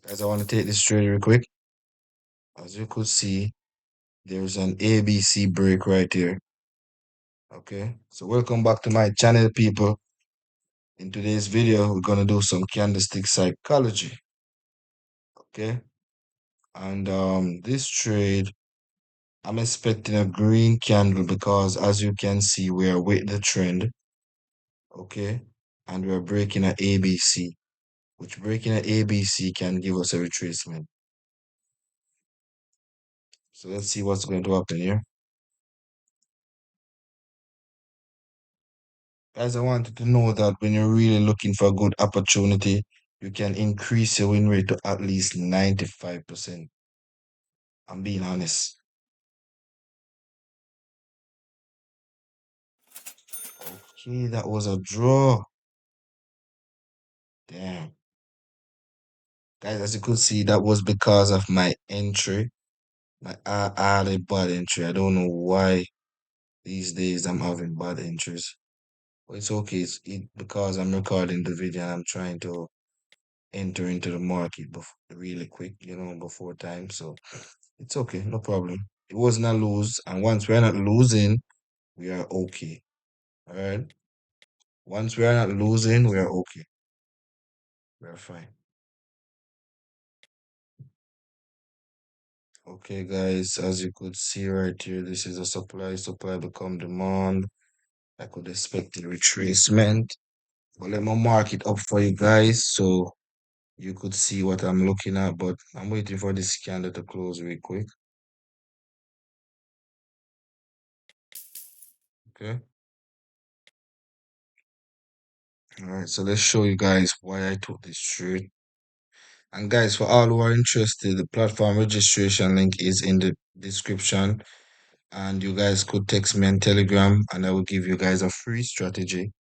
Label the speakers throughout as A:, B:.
A: Guys, I want to take this straight real quick. As you could see, there's an ABC break right here. Okay, so welcome back to my channel, people. In today's video, we're gonna do some candlestick psychology. Okay, and this trade, I'm expecting a green candle because as you can see, we are with the trend. Okay, and we're breaking an ABC, which breaking an ABC can give us a retracement. So let's see what's going to happen here. Guys, I wanted to know that when you're really looking for a good opportunity, you can increase your win rate to at least 95%. I'm being honest. Okay, that was a draw. Damn. Guys, as you could see, that was because of my entry. I had a bad entry. I don't know why these days I'm having bad entries. But it's okay. Because I'm recording the video and I'm trying to enter into the market really quick, before time. So it's okay, no problem. It wasn't a lose, and once we're not losing, we are okay. All right. Once we are not losing, we are okay. We are fine. Okay, guys, as you could see right here, this is a supply become demand. I could expect a retracement. But let me mark it up for you guys so you could see what I'm looking at. But I'm waiting for this candle to close real quick. Okay. All right, so let's show you guys why I took this trade. And guys, for all who are interested, the platform registration link is in the description. And you guys could text me on Telegram, and I will give you guys a free strategy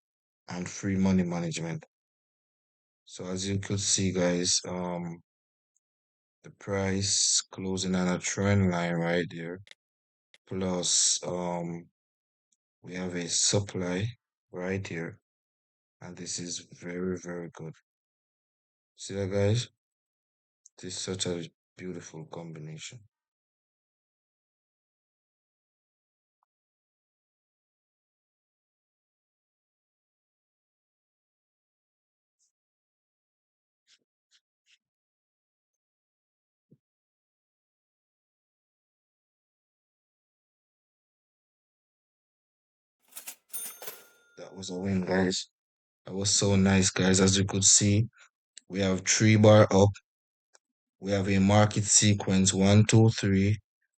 A: and free money management. So as you could see, guys, the price closing on a trend line right there. Plus, we have a supply right here, and this is very, very good. See that, guys? This is such a beautiful combination. That was a win, guys. That was so nice, guys. As you could see, we have 3 bar up. We have a market sequence 1, 2, 3,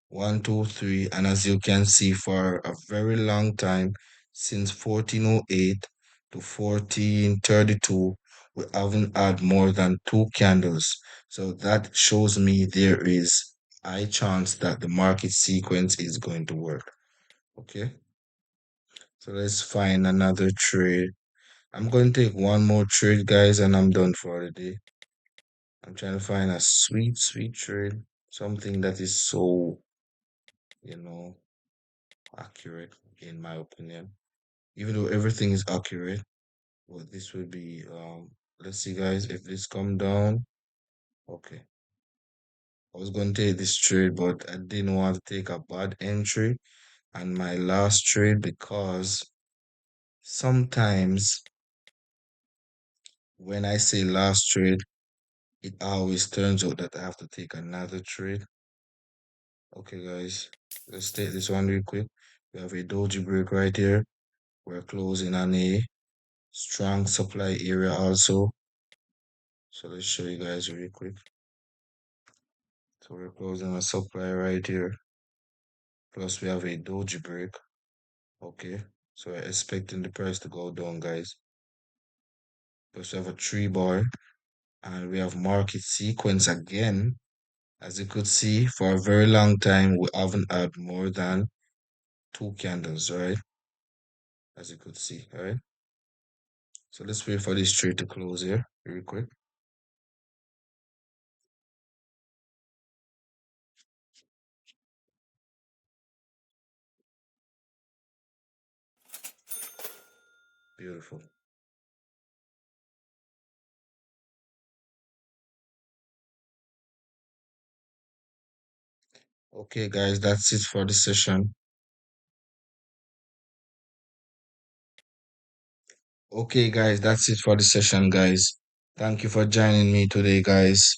A: 1, 2, 3, and as you can see, for a very long time, since 1408 to 1432, we haven't had more than 2 candles. So that shows me there is high chance that the market sequence is going to work. Okay, so let's find another trade. I'm going to take one more trade, guys, and I'm done for the day. I'm trying to find a sweet, sweet trade. Something that is so, you know, accurate, in my opinion. Even though everything is accurate, but this would be, let's see, guys, if this come down. Okay. I was going to take this trade, but I didn't want to take a bad entry and my last trade because sometimes when I say last trade, it always turns out that I have to take another trade. Okay, guys, let's take this one real quick. We have a doji break right here. We're closing on a strong supply area also. So let's show you guys real quick. So we're closing a supply right here. Plus we have a doji break. Okay. So we're expecting the price to go down, guys. Plus we have a 3 bar. And we have market sequence again. As you could see, for a very long time, we haven't had more than 2 candles, right? As you could see, right? So let's wait for this trade to close here, real quick. Beautiful. Okay, guys, that's it for the session. Okay, guys, that's it for the session, guys. Thank you for joining me today, guys.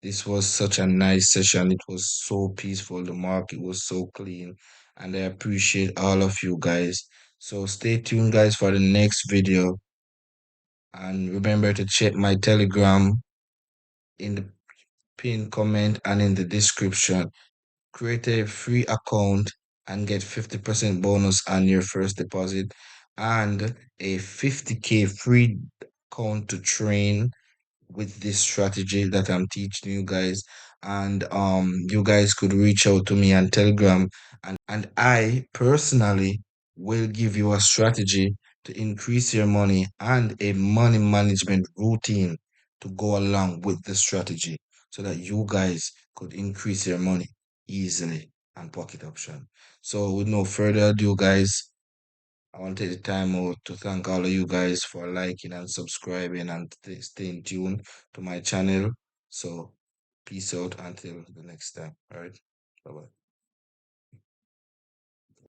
A: This was such a nice session. It was so peaceful. The market was so clean, and I appreciate all of you guys. So stay tuned, guys, for the next video. And remember to check my Telegram in the pinned comment and in the description. Create a free account and get 50% bonus on your first deposit and a 50K free account to train with this strategy that I'm teaching you guys. And you guys could reach out to me on Telegram, and I personally will give you a strategy to increase your money and a money management routine to go along with the strategy so that you guys could increase your money easily and pocket option. So with no further ado, guys, I want to take the time out to thank all of you guys for liking and subscribing and staying tuned to my channel. So peace out until the next time. All right. Bye bye.